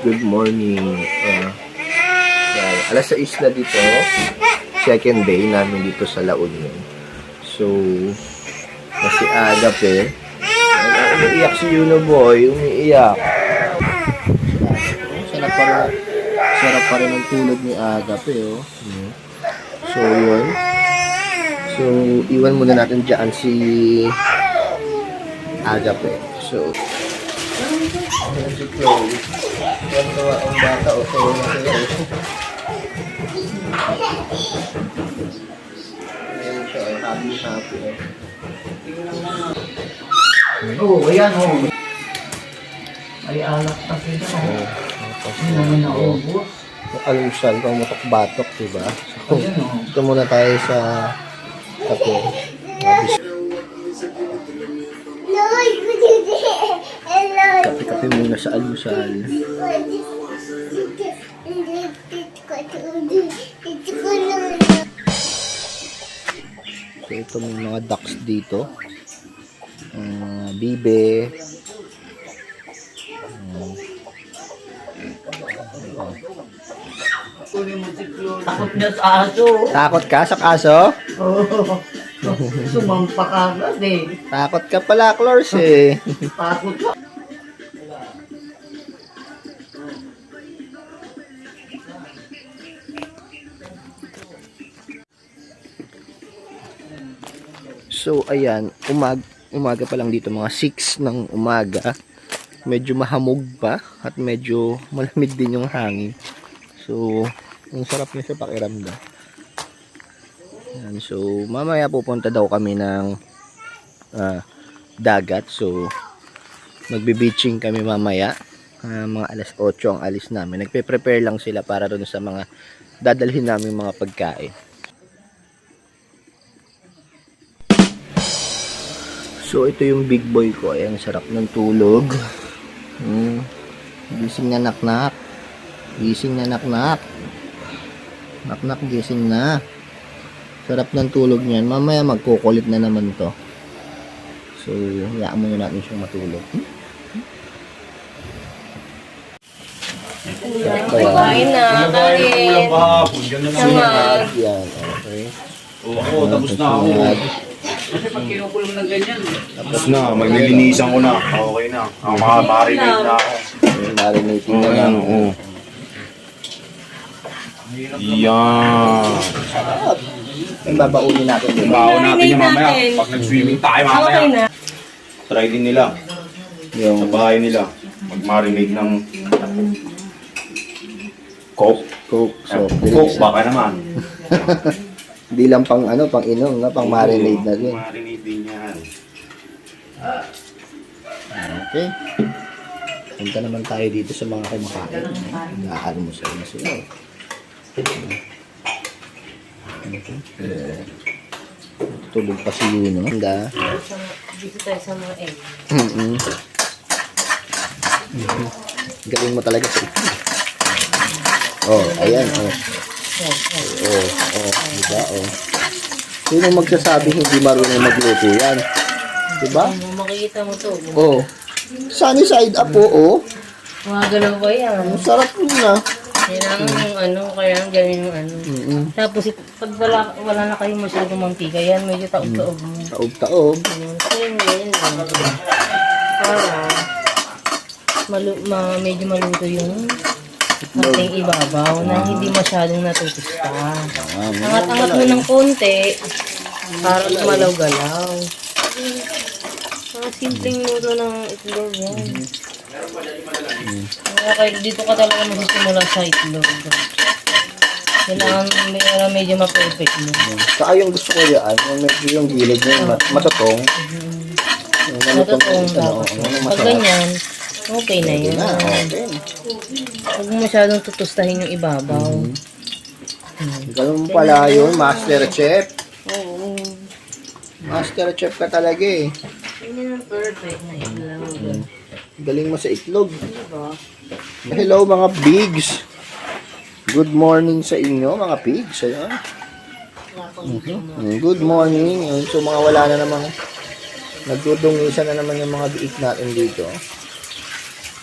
good morning. Alas 6 na dito. Second day namin dito sa La Union. So, kasi agap eh. Umiiyak si Yuno Boy. Umiiyak. Sarap pa rin ang tulog ni Agap eh. Oh. So, yun. So, iwan muna natin dyan si Agap eh. So, ayan si Chloe. Yan ko ang bata o sa'yo na sa'yo. Ayan siya eh. Happy eh. Oo, ayan o. Ay, alak kasi ito. Hindi naman naubos. Alusal, pamutok batok, diba? So, ito muna tayo sa kape. Kape-kape muna sa alusal. So, ito may mga ducks dito. Bibe. Takot niya sa aso. Takot ka sa aso? Oo. Sumampa ka agad eh. Takot ka pala, Clors eh. Takot ka. So, ayan, umaga pa lang dito, mga 6 ng umaga. Medyo mahamog pa at medyo malamig din yung hangin. So, ang sarap niya sa pakiramdam. Ayan, so, mamaya pupunta daw kami ng dagat. So, magbe-beaching kami mamaya. Mga alas 8 ang alis namin. Nagpe-prepare lang sila para doon sa mga dadalhin namin mga pagkain. So, ito yung big boy ko. Ayan, sarap ng tulog. Gising na naknak. Gising na naknak. Naknak, gising na. Sarap ng tulog niyan. Mamaya magkukulit na naman to. So, hayaan muna natin siyang matulog. Kain na, kain. Samag. Yan, okay. Oo, tapos na ako. Kasi pag kinukulong na ganyan. Tapos na, maglilinisan ko na. Okay na. Marinate na ako. Marinating na lang. Oo. Yan. Babaunin natin yun. Baon natin yung mamaya. Pag nag-swimming tayo Okay mamaya. na. Try din nila. Sa Yung bahay nila. Mag-marinate ng Coke. Coke. So, Coke baka naman. hindi lang pang ano, pang inom, na, pang marinade na din. Marinate din yan. Okay. Punta naman tayo dito sa mga kumakain. Nag-aalmusal na sila. Tulog pa si Yuno. Handa. Dito tayo sa mga egg. Galing mo talaga sa ito. Oh, ayan. Diba? Sino magsasabi hindi marunong magluto yan? Diba? Makikita mo to. Oh. Sunny side up, oh. Mga galaw ba yan? Ang sarap yun na. Yan ang kaya ang ganyan yung ano. Tapos pag wala na kayong masyadong mantika, yan medyo taob-taob mo. Taob-taob. Ganyan. Para medyo maluto yung ating ibabaw na hindi masyadong natutusta. Angat-angat mo ng konti para malaw-galaw. Mga simpleng luto ng itlog yan. Kaya dito ka talaga magsisimula sa itlog. Kailangan medyo ma-perfect mo. Saka yung gusto ko yan, yung medyo yung gilid yung matotong. Yung Matutong dapat. Pag ganyan, okay na yun. Okay. Huwag mo masyadong tutustahin yung ibabaw. Ganun pala yun, master chef. Oo. Master chef ka talaga eh. Yun yung perfect na itlog. Galing mo sa itlog. Diba? Hello mga pigs. Good morning sa inyo mga pigs. Ayan. Good morning. So mga wala na namang nagdudungisan na naman yung mga biik natin dito.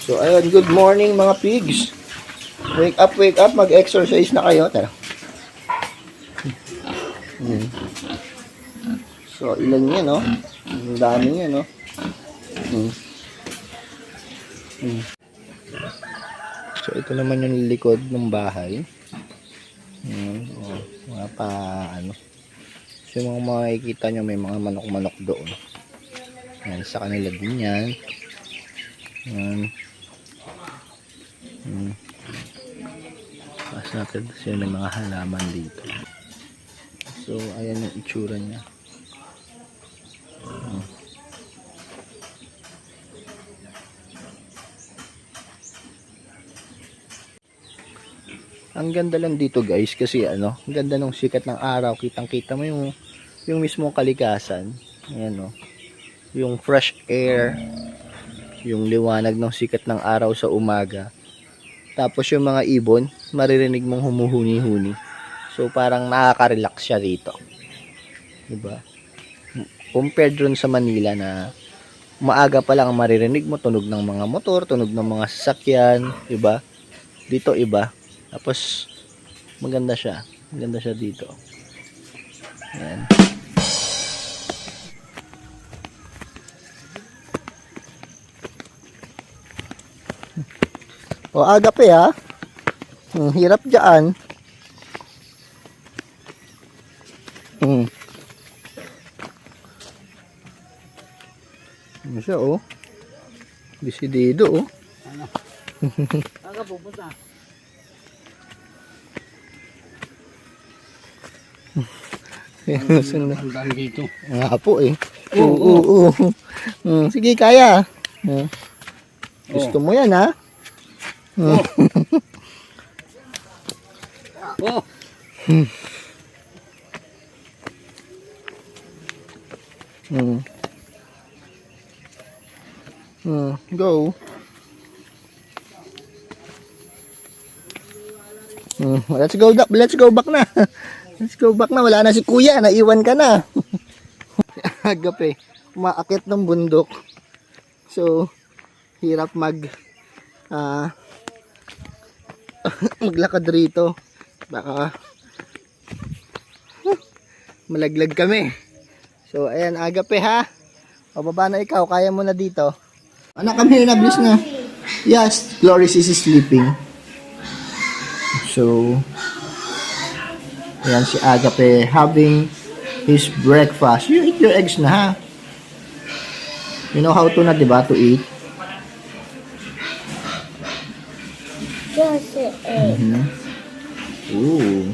So, ayun, good morning mga pigs. Wake up, mag-exercise na kayo. Tara. So, ilan yan, no? Ang dami yan, no? So, ito naman yung likod ng bahay. Mga pa, ano. So, yung mga makikita nyo, may mga manok-manok doon. Yan, sa kanila din yan. Yan. Pas natin kasi may mga halaman dito. So, ayan yung itsura niya. Ang ganda lang dito guys kasi ano, ang ganda ng sikat ng araw, kitang-kita mo yung mismong kalikasan. Ayan oh. Yung fresh air, yung liwanag ng sikat ng araw sa umaga. Tapos yung mga ibon, maririnig mong humuhuni-huni. So parang nakaka-relax siya dito. Diba? Compared dun sa Manila na maaga pa lang maririnig mo tunog ng mga motor, tunog ng mga sasakyan, diba? Dito iba. Tapos maganda siya. Maganda siya dito. Ayan. O agape ha. Hirap dyan. Ano siya oh. Desidido oh. Aga pupunta. Ang dami dito. Nga po eh. Oo. Sige, kaya. Gusto mo yan ha? Oh. Go. Let's go back na. Let's go back na. Wala na si kuya. Naiwan ka na. Agape. Umaakit ng bundok. So, hirap maglakad rito. Baka malaglag kami. So, ayan. Agape ha. O, baba na ikaw. Kaya mo na dito. Anak, come here na. Please na. Yes, Floris is sleeping. So, ayan si Agape having his breakfast. You eat your eggs na ha. You know how to na, diba? To eat. Just egg. Ooh.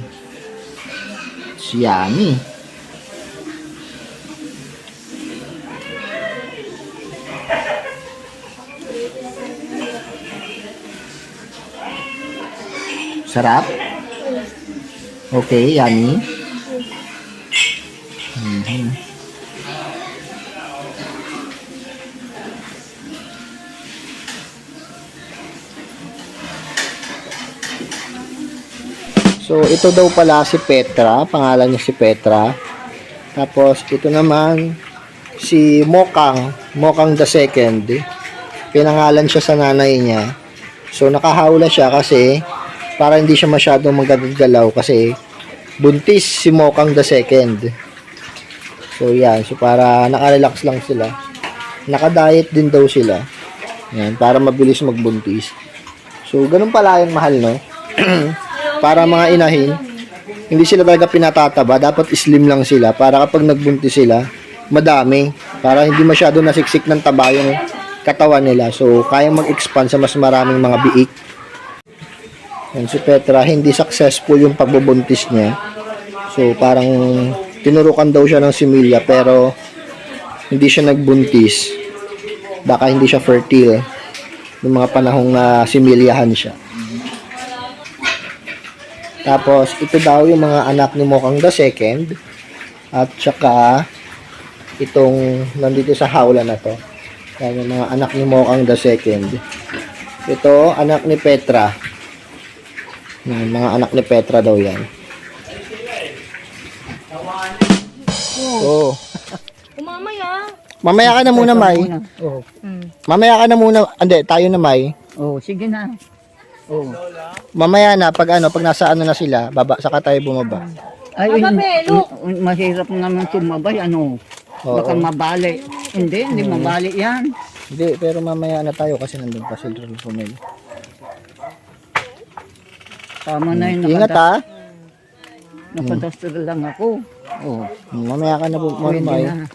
It's yummy. Sarap? Okay, yummy. So, ito daw pala si Petra. Pangalan niya si Petra. Tapos, ito naman si Mokang. Mokang the second. Pinangalan siya sa nanay niya. So, nakahawla siya kasi para hindi siya masyadong magagalaw kasi buntis si Mokang the second. So, yan. So, para nakarelax lang sila. Nakadiet din daw sila. Yan. Para mabilis magbuntis. So, ganun pala yung mahal, no? Para mga inahin, hindi sila talaga pinatataba. Dapat slim lang sila para kapag nagbuntis sila, madami. Para hindi masyado nasiksik ng taba yung katawan nila. So, kayang mag-expand sa mas maraming mga biik. Yan si Petra, hindi successful yung pagbubuntis niya. So, parang tinurukan daw siya ng similya pero hindi siya nagbuntis. Baka hindi siya fertile yung mga panahong na similyahan siya. Tapos, ito daw yung mga anak ni Mokang the second. At saka, itong nandito sa hawla na to. Yan yung mga anak ni Mokang the second. Ito, anak ni Petra. Yan, mga anak ni Petra daw yan. Oh. Umamay ah. Mamaya ka na muna, May. Oo. Mamaya ka na muna. Hindi, tayo na, May. Oh, sige na. Oh. Mamaya na, pag nasa ano na sila, baba, saka tayo bumaba. Ay, mahirap naman sumabay, ano. Oo. Baka mabali. Hindi mabali yan. Hindi, pero mamaya na tayo kasi nandun pa si Romel. Tama na yun. Ingat ha. Nakadastal lang ako. Oh, Mamaya ka na po, pwede May. na.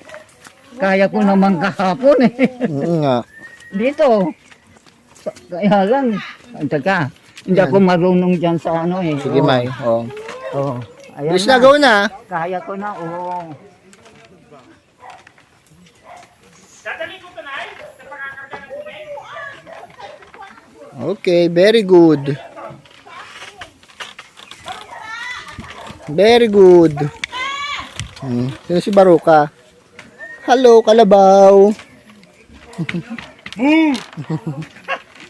Kaya ko naman kahapon eh. Nga. Dito. Kaya lang. Teka, hindi ako marunong dyan sa ano eh. Sige, May. Oo. Oh. Ayan Bilis na, go na. Kaya ko na, oo. Okay, very good. Very good. Sino si Baruka? Hello, kalabaw.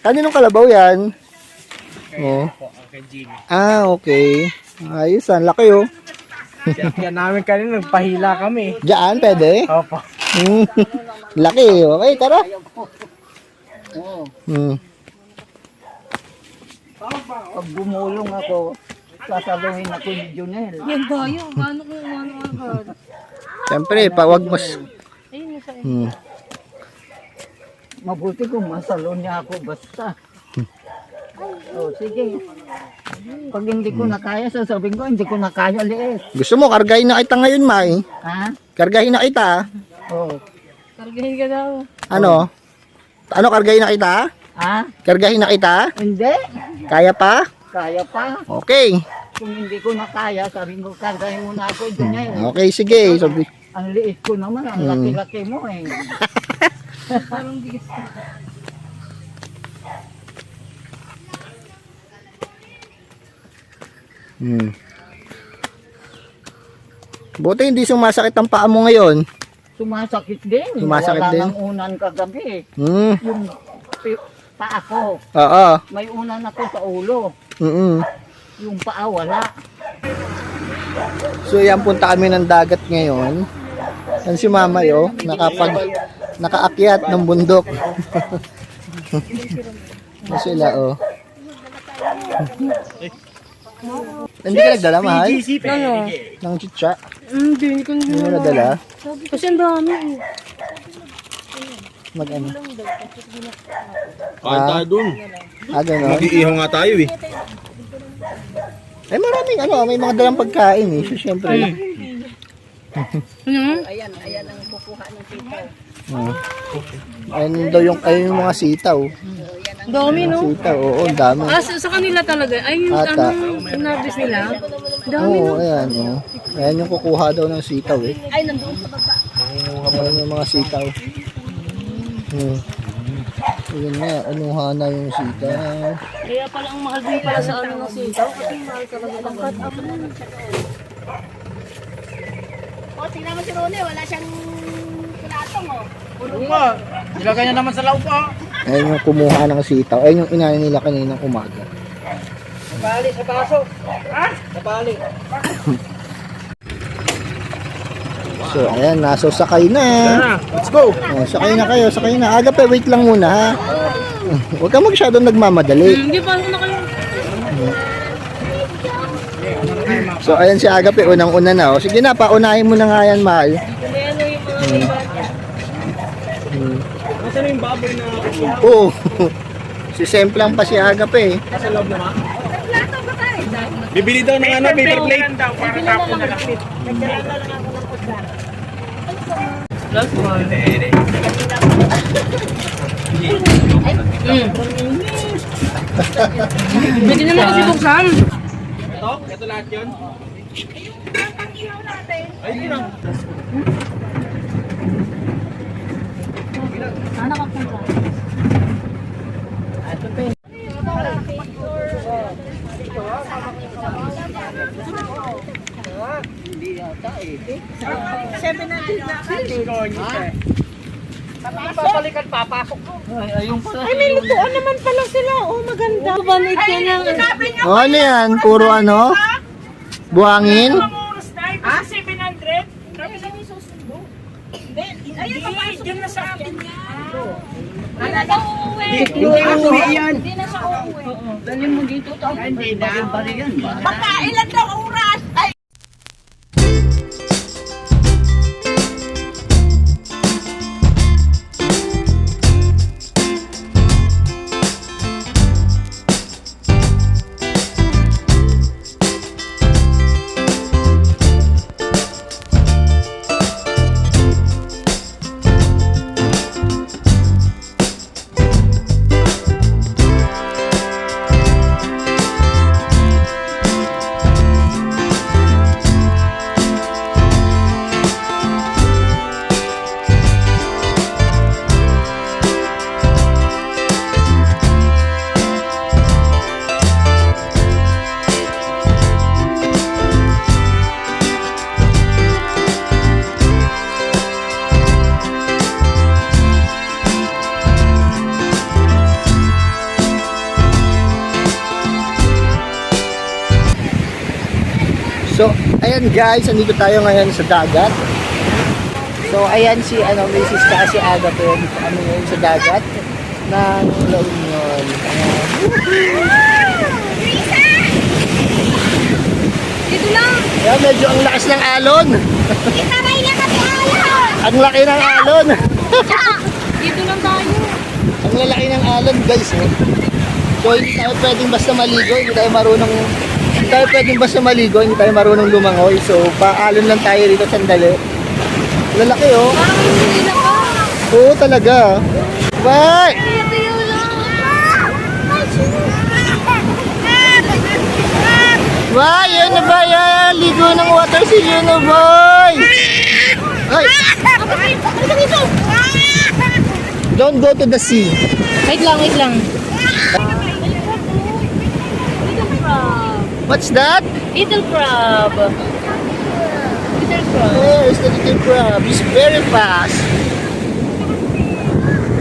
Kaninong kalabaw yan? Oh. Ah, okay. Ayos, ang laki oh. Yan namin kanina, nagpahila kami. Diyan, pwede? Opo. Laki, okay, tara. Oo. Hmm. Pag gumulong ako, sasaluhin ako ni Junel. Yan ba yun? Paano kung ano agad? Siyempre, wag mas... Ayun, nasa Mabuti kung masalo niya ako basta. Oh, sige. Pag hindi ko na kaya, sasabihin ko, hindi ko na kaya liit. Gusto mo, kargahin na kita ngayon, Mai. Ha? Kargahin na kita. Oh. Kargahin ka daw. Ano? Ano, kargahin na kita? Ha? Kargahin na kita? Hindi. Kaya pa? Kaya pa. Okay. Kung hindi ko na kaya, sabihin ko, kargahin mo na ako, Junel. Okay, sige. Sabi, Ang liit ko naman, ang laki-laki mo eh. Parang bigas ka. Buti hindi sumasakit ang paa mo ngayon. Sumasakit din. Sumasakit Wala din? nang unan kagabi. Hmm. Yung paa ko, Oo. may unan ako sa ulo. Yung paa wala. So yan, punta kami ng dagat ngayon. Yan si Mama yo, nakaakyat ng bundok. Yan sila oh. Hindi ka nagdala, mahal? Ano? Ng chicha? Hindi ko Hindi mo nadala? Kasi ang dami. Mag-ano? Kain tayo dun. Gano'n? Mag-iihaw nga tayo eh. Eh maraming ano, may mga dalang pagkain eh. So, syempre. Ano? Ayun daw yung, ayun yung mga sitaw. Ang dami, no? Sitaw, oo, ang dami. Ah, sa kanila talaga. Ay, yung Ata. anong sinabis nila. Ang dami, Oo, no? ayan, oh. Ayan yung kukuha daw ng sitaw eh. Ay, nandoon sa baba. Ayan yung mga sitaw. Ayun nga, anuha na yung sitaw. Kaya pala ang mahal din pala sa ano ng sitaw. Kasi mahal talaga ng cut up. O, tingnan mo si Rone, wala siyang kulatong, o. Ano pa? Ilagay niya naman sa laupa. Ayan yung kumuha ng sitaw. Ayan yung inanin nila kaninang umaga. Bali sa baso. Ha? Sa bali. So, ayan, naso sakay na. Let's go. Oh, sakay na kayo, sakay na. Aga pa, wait lang muna ha. Huwag ka masyadong nagmamadali. Hindi pa ako na kayo. So, ayan si Agape, unang-una na. Oh. Sige na, paunahin mo na nga yan, mahal. Kasi ano yung mga may bata. Nasaan yung baboy na Oo. Si Semplang pa si Agape. sa loob naman? Bibili daw ng ano, paper plate. Para tapon na lang. Plus one. Pwede naman kasi buksan. Ito lahat yun. Ay, hindi lang. Hindi yata eh. Papalikan, papasok mo. Ay, ayun pala. Ay, may lutuan naman pala sila. Oh, maganda. Bumalik ka ng... Oh, ano yan? Puro ano? Buhangin? Ha? 700? Kami sa may susundo. Hindi, ayun, papasok Hindi uuwi yan. Hindi na siya uuwi. Dali mo dito to. Hindi na. Yan. Magkailan daw oras? Ay, So, ayan guys, andito tayo ngayon sa dagat. So, ayan si Mrs. kasi Aga po dito kami ngayon sa dagat ng La Union. dito lang. Ayan, medyo ang lakas ng alon. Itaray na kasi alon. Ang laki ng alon. Dito lang tayo. Ang lalaki ng alon guys. Eh. So, hindi tayo pwedeng basta maligo. Hindi tayo marunong lumangoy. So, paalon lang tayo dito sandali. Lalaki oh. Parang hindi na ka. Oo talaga. Bye! Ito yun lang. Bye! Yun na ba yan? Ligo ng water si Yuno boy! Ay! Don't go to the sea. Wait lang, wait lang. Little crab. What's that? Little crab. Little crab. There's the little crab. He's very fast.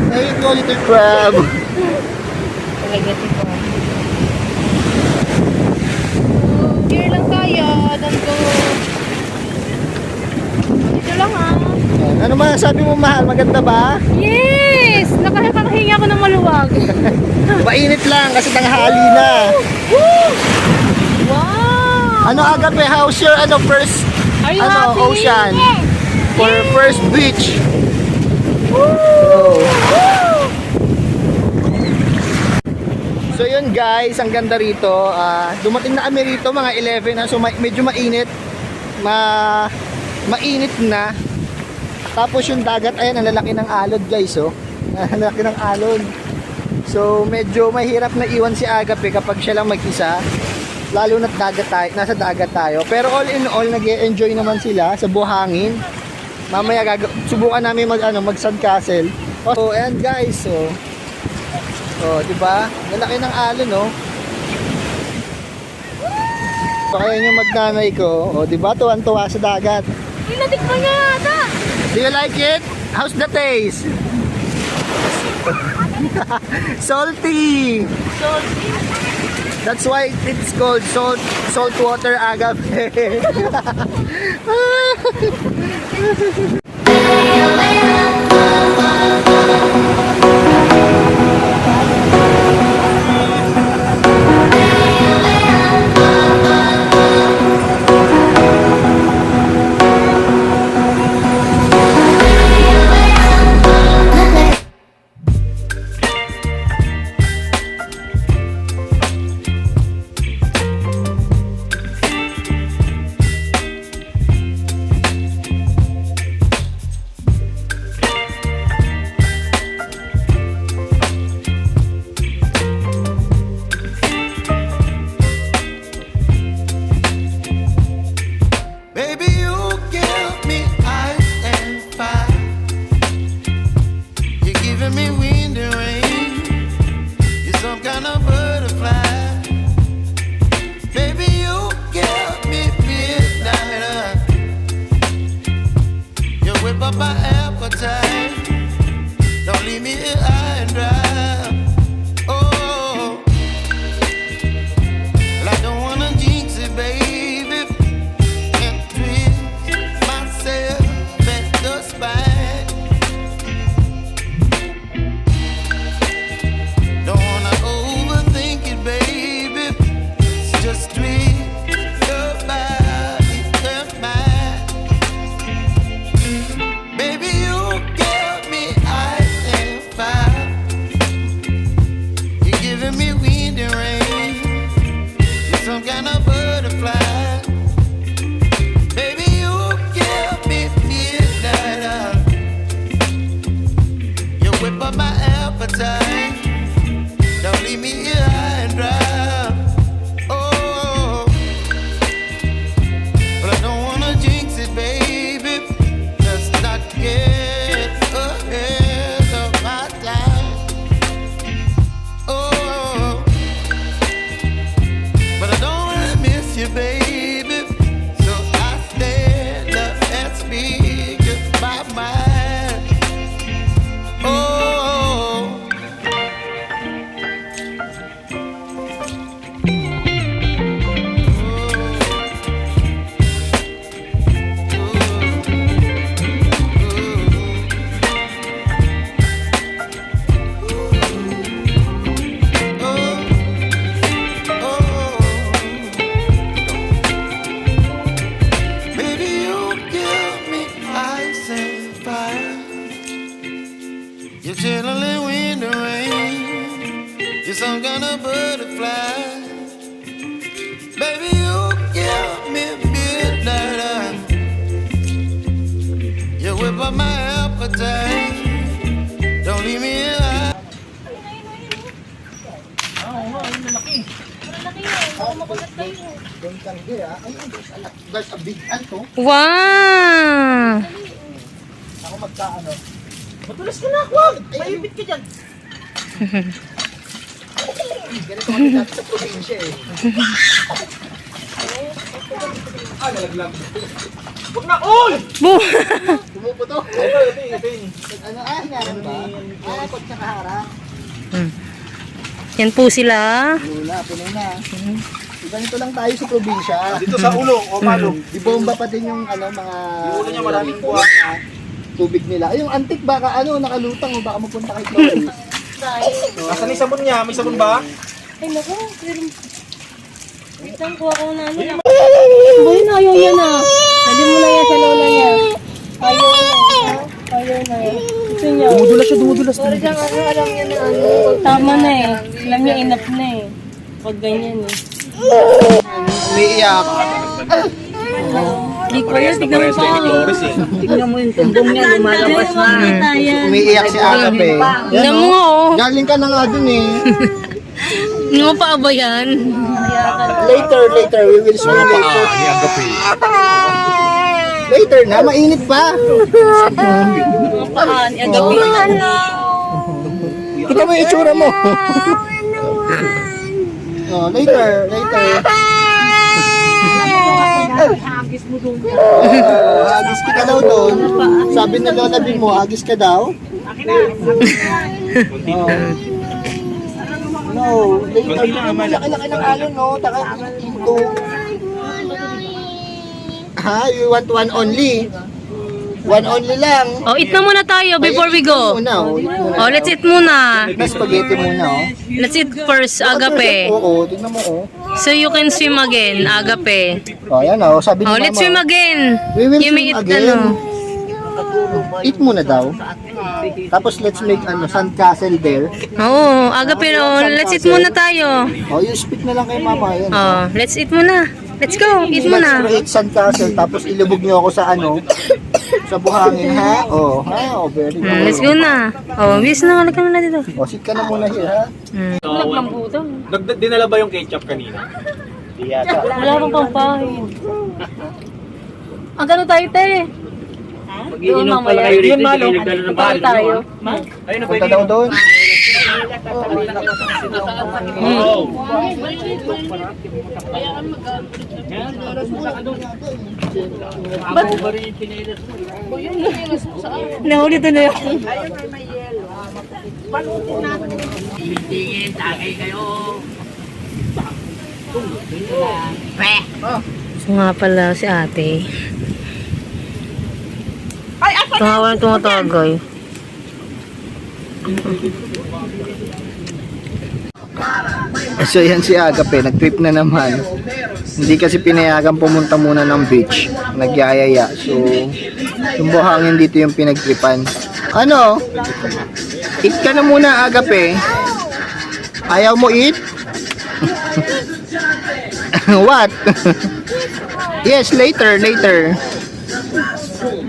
There you go, little crab. Talaga ito. Here lang tayo. Don't go. Dito lang ah. Ano masasabi mo, mahal? Maganda ba? Yes! Nakakahinga ko ng maluwag. Mainit lang kasi tanghali na. Wow! Ano Agape? How's your first Are you happy? ocean? For first beach. So yun guys, ang ganda rito. Dumating na kami rito mga 11 na, so medyo mainit. Mainit na. Tapos yung dagat, ayan, ang lalaki ng alon guys, oh. Ang lalaki ng alon. So medyo mahirap na iwan si Agape kapag siya lang mag-isa. Lalo na't nasa dagat tayo. Pero all in all, nag-e-enjoy naman sila sa buhangin. Mamaya subukan namin mag sandcastle. Oh, ayan guys, oh. Oh, di ba? Lalaki ng alon, oh. So, kaya yung magnanay ko, oh, di ba? Tuwan-tuwa sa dagat. Inatikman niya yata. Do you like it? How's the taste? Salty. Salty. That's why it's called saltwater agape. Baby, you give me ice and fire. You're giving me wind and rain. You're some kind of butterfly. Baby, you give me midnight. You whip up my appetite. Don't leave me here high and dry. Oh, well, I don't wanna jinx it, baby. up my appetite. Don't leave me here high and dry. Oh, but I don't wanna jinx it, baby. Let's not get ahead of my time. Oh, but I don't wanna miss you, baby. So I stand up and speak just my mind. Oh. Baby, you give me ice and fire. You're chilling when the rain. You're some kind of butterfly. Baby, you give me midnight. You whip up my appetite. Don't leave me here. Guys, a big to. Wow! Ako magkaano. Matulas ka na, wag! Maipit ka dyan. Ganito kami dati sa probinsya eh. Nalaglag. Huwag na, all! Pumuputo. Ano, naran ba? Pag sa kaharap. Yan po sila. Puno na. Ganito lang tayo sa probinsya. Dito sa ulo, o paano? Di bomba pa din yung ano, mga... Yung ulo niya maraming buwan. Tubig nila. Ay, yung antik baka ano, nakalutang o baka mapunta kay Chloe. Nasaan yung sabon niya? May sabon ba? Ay, naku. Wait lang, kuha ko na ano. Boy, na, ayaw yan ah. Dali mo na yan sa lola niya. Ayaw na. Ayaw na. Gusto niya. Dumudulas. Sorry lang, alam niya na ano. Tama na eh. Alam niya, enough na eh. Pag ganyan eh. Umiiyak. Di ko yun, tignan mo pa ako. Tignan mo yung tumbong niya, lumalabas na. Umiiyak si Agape. Tignan mo nga oh. Galing ka na nga dun eh. Hindi mo pa ba yan? Later, we will swim later. Later na, mainit pa. Paan, agabi. Kita mo yung itsura mo. Oh, later. Hagis kita daw doon. Sabi na Lola B mo, hagis ka daw. No, later. Laki-laki ng alon, no? Taka, ito. Ha? You want one only? One only lang. Oh, eat na muna tayo before we go. Oh, let's eat muna. May spaghetti muna, oh. Let's eat first, Agape. Oo, tignan mo, oh. So you can swim again, Agape. Oh, yan, oh. Sabi ni Oh, Mama. let's swim again. We will You may swim eat again. ano. Eat muna daw. Tapos let's make sandcastle there. Oo, Agape, oh, let's eat muna tayo. Oh, you speak na lang kay Mama. Yan. Oh, let's eat muna. Let's go, eat Let's muna. create sandcastle. Tapos ilubog niyo ako sa sa buhangin, ha? Oh, very good. Let's go na. Oh, bis na, halika na dito. Oh, sit ka na muna here, ha? Naglambutan. Dinala ba yung ketchup kanina? Wala akong pampahin. Ang gano'n tayo, te? Mag-iinom pala kayo rito, hindi kayo nagdala ng bahay. Tayo. Punta daw doon. Nahuli doon na yun. So nga pala si ate. Tungawa ng tumatagay. So yan si Agape, nag-trip na naman. Hindi kasi pinayagan pumunta muna ng beach. Nagyayaya. So, yung buhangin dito yung pinagtripan. Ano? Eat ka na muna, Agape. Ayaw mo eat? What? Yes, later.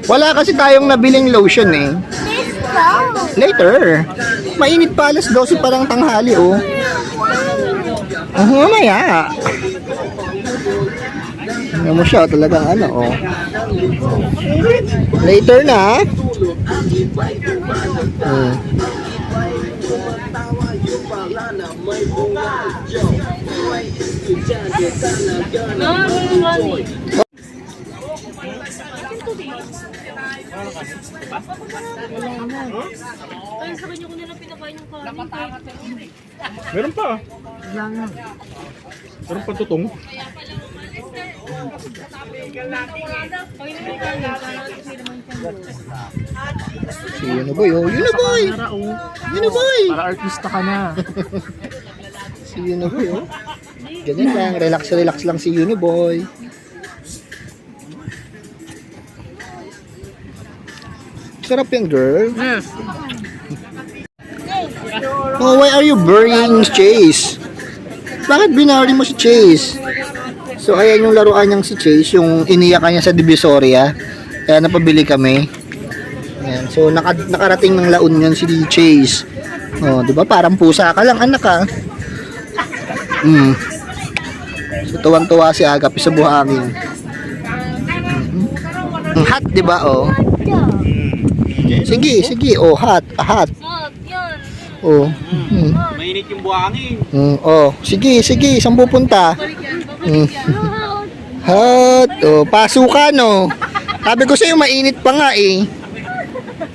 Wala kasi tayong nabiling lotion eh. Later. Mainit pa, alas 12 parang tanghali, oh. Mamaya. Ano mo siya, talagang ano, oh. Later na. Ay, sa kanya ko nila pinakain yung kanin. Meron pa. Meron pa tutong. Si Yunoboy, oh. Yunoboy! Yunoboy! Para artista ka na. Si Yunoboy, oh. Ganyan lang, relax lang si Yunoboy. Sarap yan, girl. Yes. Oh, why are you burying Chase? Bakit binari mo si Chase? So, ayan yung laruan niyang si Chase, yung iniyakan niya sa Divisoria. Kaya napabili kami. Ayan. So, nakarating ng laon yun si Chase. Oh, di ba? Parang pusa ka lang, anak, ah. So, tuwang-tuwa si Agap sa buhangin. Ang hot, di ba, oh? Sige, oh, hot. Hot, yan. Oh. Mainit yung buhangin. Oh, sige, saan pupunta? Hot. Oh, pasukan, oh. Sabi ko sa'yo, mainit pa nga, eh.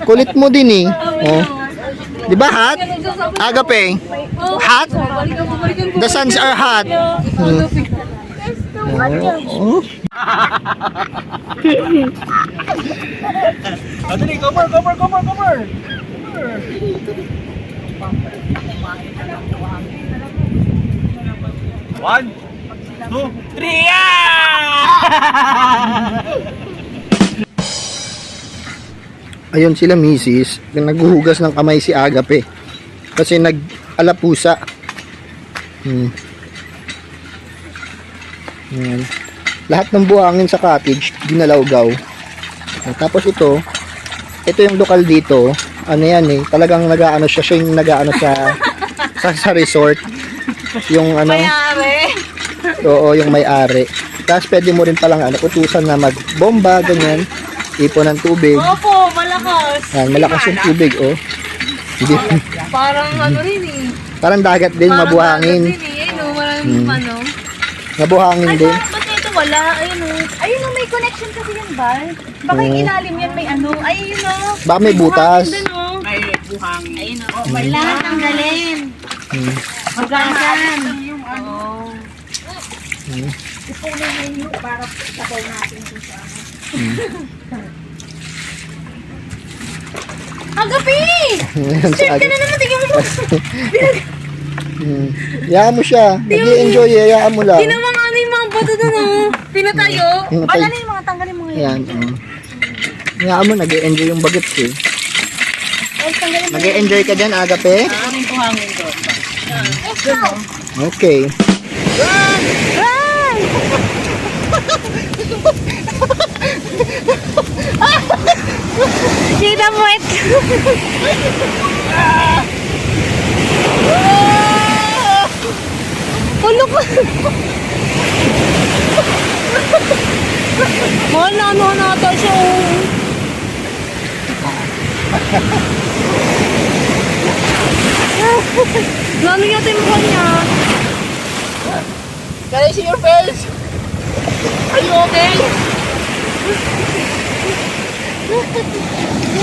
Kulit mo din, eh. Oh. Di ba hot? Agape. Hot? The suns are hot. Oh. Dali, cover. One, two, three, Ayun sila, misis. Naghuhugas ng kamay si Agape. Kasi nag-alapusa. Ayan. Lahat ng buhangin sa cottage, ginalawgaw. Tapos ito yung lokal dito. Ano yan, eh. Talagang nag-aano siya yung nag-aano sa resort. Yung ano. Mayari. Oo, yung may-ari. Tapos pwede mo rin palang utusan na magbomba, ganyan. Ipon ng tubig. Opo, malakas. Yan, malakas yung tubig, oh. Hindi. Parang ano rin eh. Parang dagat din, Parang mabuhangin. dagat din eh. Ayun o, maraming ano. Mabuhangin din. Ba't ito wala? Ayun o. Ayun o, may connection kasi yan ba? Baka yung ilalim yan may ano. Ay, yun o. Baka may butas. Din o. May buhangin. Ayun o. Wala, tanggalin. Magasan. Oo. Ipunin mo yun para sabaw natin dito sa ano. Agapi! Yan si Ka Agape. na naman, tingnan mo. Hayaan mo siya. Nag-i-enjoy, hayaan mo lang. Tinamang ano yung mga bato doon o. Pinatayo. Pinatay. Wala na yung mga tanggalin mo ngayon. Ayan, hayaan mo, nag-i-enjoy yung bagets, eh. Nag-i-enjoy ka dyan, Agape? Anong buhangin doon? Okay. Kita mo ito. Ulo ko. Mahal na ano nata siya. Lalo yata yung mukha niya. Can I see your face? Are you okay?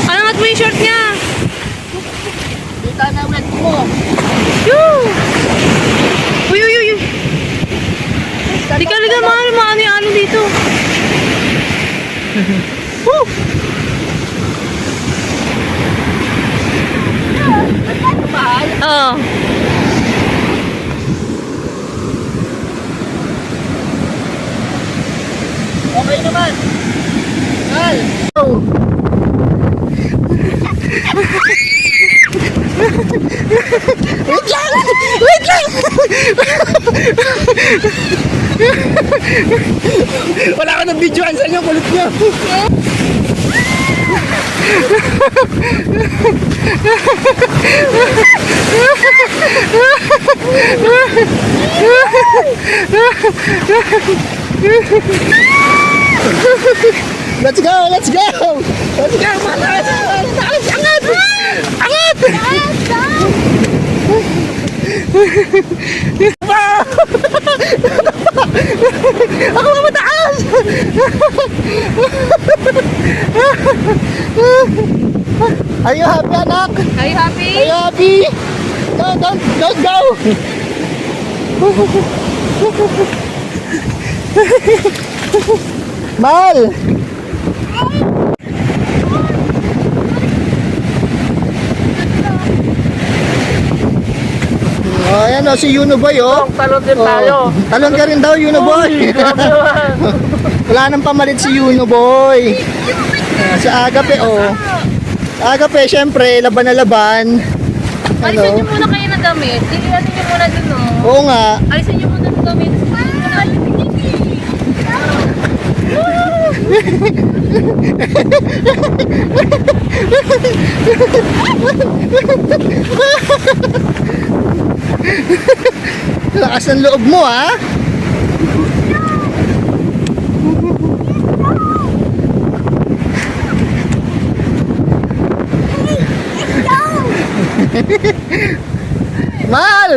Angat mo yung short niya. Kita na ulit mo. Yoo! Uy, uy, uy. Liga, mahal. Maano yung ano dito. Woo! Oo. Okay naman. Kal. Wait lang! Wala ka ng videoan sa inyo, kulit niyo. Let's go! Let's go! Let's go! Mataas! Mataas! Angat! Angat! Ako na mataas! Are you happy, anak? Are you happy? Are you happy? No, don't go! Mal! Oh, ayan o, si Yuno Boy, oh. Talon din tayo. Talon ka rin daw, Yuno Boy. Wala nang pamalit si Yuno Boy. Si Agape, oh. Agape, syempre, laban na laban. Alisin niyo muna kayo na damit. Alisin niyo muna dun, no? Oo nga. Alisin niyo muna ng damit. Lakas ng loob mo, ha? Mal!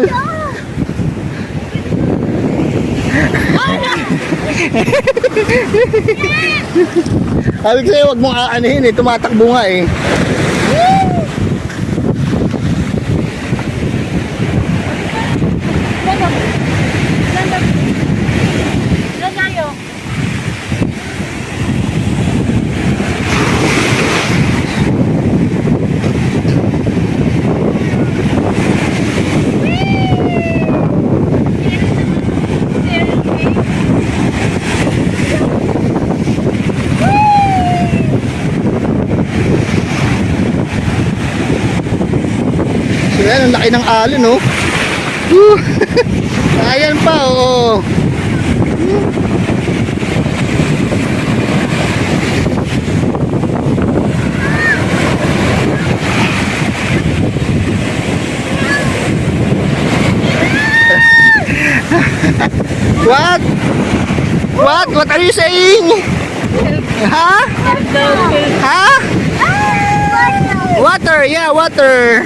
Sabi ko sa'yo, huwag mong aanihin eh. Tumatakbo nga eh. Ilan tayo? So yan, ang laki ng alon, no? Ayan pa, oo. What? What are you saying? Ha? Ha? Water, yeah, water.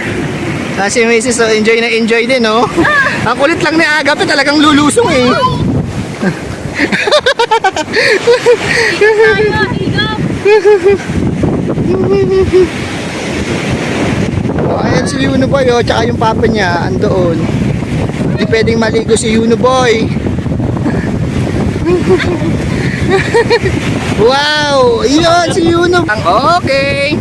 Si Mrs. So enjoy na enjoy din, no? Ang kulit lang ni Agape, talagang lulusong eh. Oh, ayan si Yuno Boy, oh, tsaka yung papa niya andoon. Hindi pwedeng maligo si Yuno Boy. Wow! Yun si Yuno. Okay.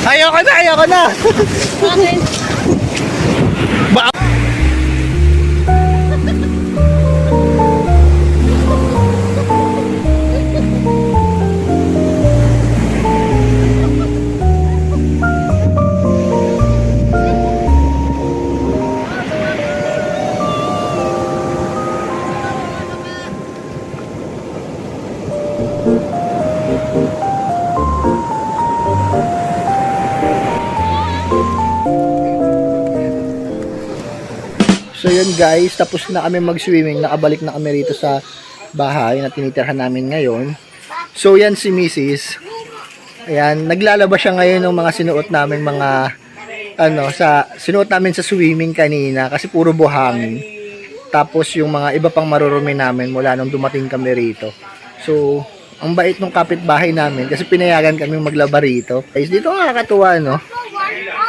Ayoko na, ayoko na. Bakit? So yun guys, tapos na kami mag-swimming, nakabalik na kami rito sa bahay na tinitirhan namin ngayon. So yan si Mrs. Ayan, naglalaba siya ngayon ng mga sinuot namin mga sinuot namin sa swimming kanina kasi puro buhangin. Tapos yung mga iba pang marurumi namin mula nung dumating kami rito. So, ang bait ng kapitbahay namin kasi pinayagan kami maglaba rito. Guys, dito nakakatuwa, no?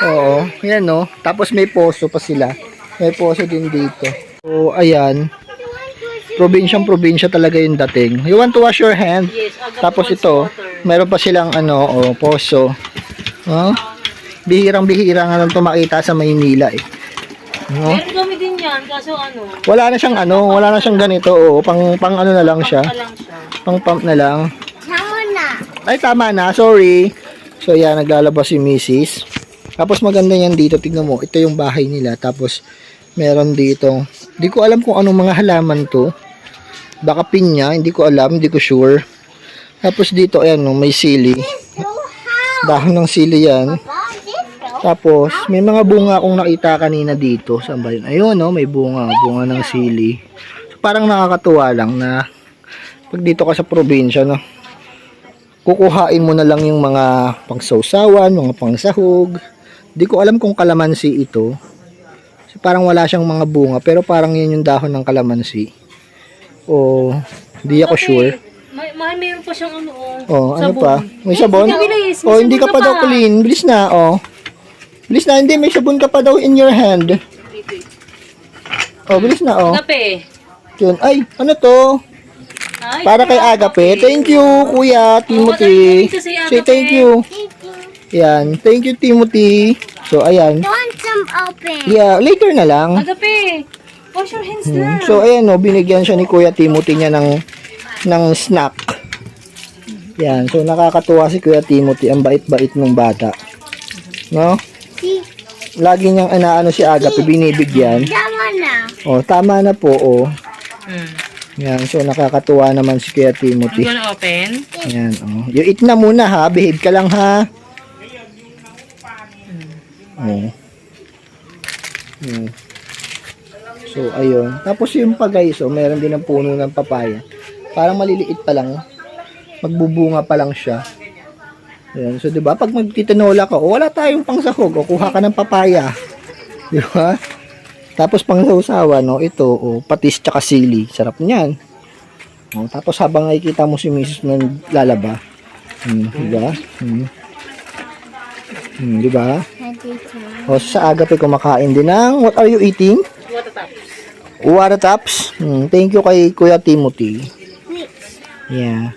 Oo, yan, no? Tapos may poso pa sila. May poso din dito. So, ayan. Probinsya talaga yung dating. You want to wash your hand? Yes, Tapos ito, meron pa silang poso. Oh? bihirang-bihira nga lang ito makita sa Maynila eh. No? Meron kami din yan, kaso ano, Wala na siyang ganito, oh. Pang ano na lang siya. pa lang siya. Pang pump na lang. Tama na. Ay, tama na. Sorry. So, yan. Naglalabas si Mrs. Tapos, maganda yan dito. Tignan mo. Ito yung bahay nila. Tapos, meron dito. Hindi ko alam kung anong mga halaman to. Baka pinya. Hindi ko alam. Hindi ko sure. Tapos, dito, ayan, no, may sili. Dahon ng sili yan. Tapos, may mga bunga akong nakita kanina dito. Saan ba yun? Ayun, no, may bunga. Bunga ng sili. So, parang nakakatuwa lang na pag dito ka sa probinsya, no, kukuhain mo na lang yung mga pangsawsawan, mga pangsahog. Di ko alam kung kalamansi ito. So, parang wala siyang mga bunga, pero parang yun yung dahon ng kalamansi. O, di ako sure. Mayroon pa siyang ano, Oh, ano sabon. pa? May sabon? Bilis, Oh, may hindi ka sabon pa daw clean. Bilis na, oh. Bilis na, hindi. May sabon ka pa daw in your hand. Oh, bilis na, oh. Agape. Yun. Ay, ano to? Ay, Para kay Agape. Thank you, Kuya Timothy. thank you, si Agape. Say thank you. Yan. Thank you, Timothy. So, ayan. Want some open? Yeah, later na lang. Agape. Wash your hands na. So, ayan, no, binigyan siya ni Kuya Timothy niya ng snack. Yan. So, nakakatuwa si Kuya Timothy. Ang bait-bait ng bata. No? Lagi niyang inaano si Agape, binibigyan. Tama na. Oh, tama na po, oh. Yan. So, nakakatuwa naman si Kuya Timothy. I'm gonna open. Yan, oh. You eat na muna, ha? Behave ka lang, ha? Oh. So, ayun. Tapos yung pa guys, oh, meron din ng puno ng papaya. Parang maliliit pa lang. Magbubunga pa lang siya. Ayan. So, di ba? Pag magtitinola ka, oh, wala tayong pangsahog. O, kuha ka ng papaya. Di ba? Tapos pangsawsawan, no? Ito, oh, patis tsaka sili. Sarap niyan. Oh, tapos habang nakikita mo si Mrs. na lalaba. Di ba? Di ba? O, sa Agape kumakain din ng, what are you eating? Water tops. Thank you kay Kuya Timothy. Yeah.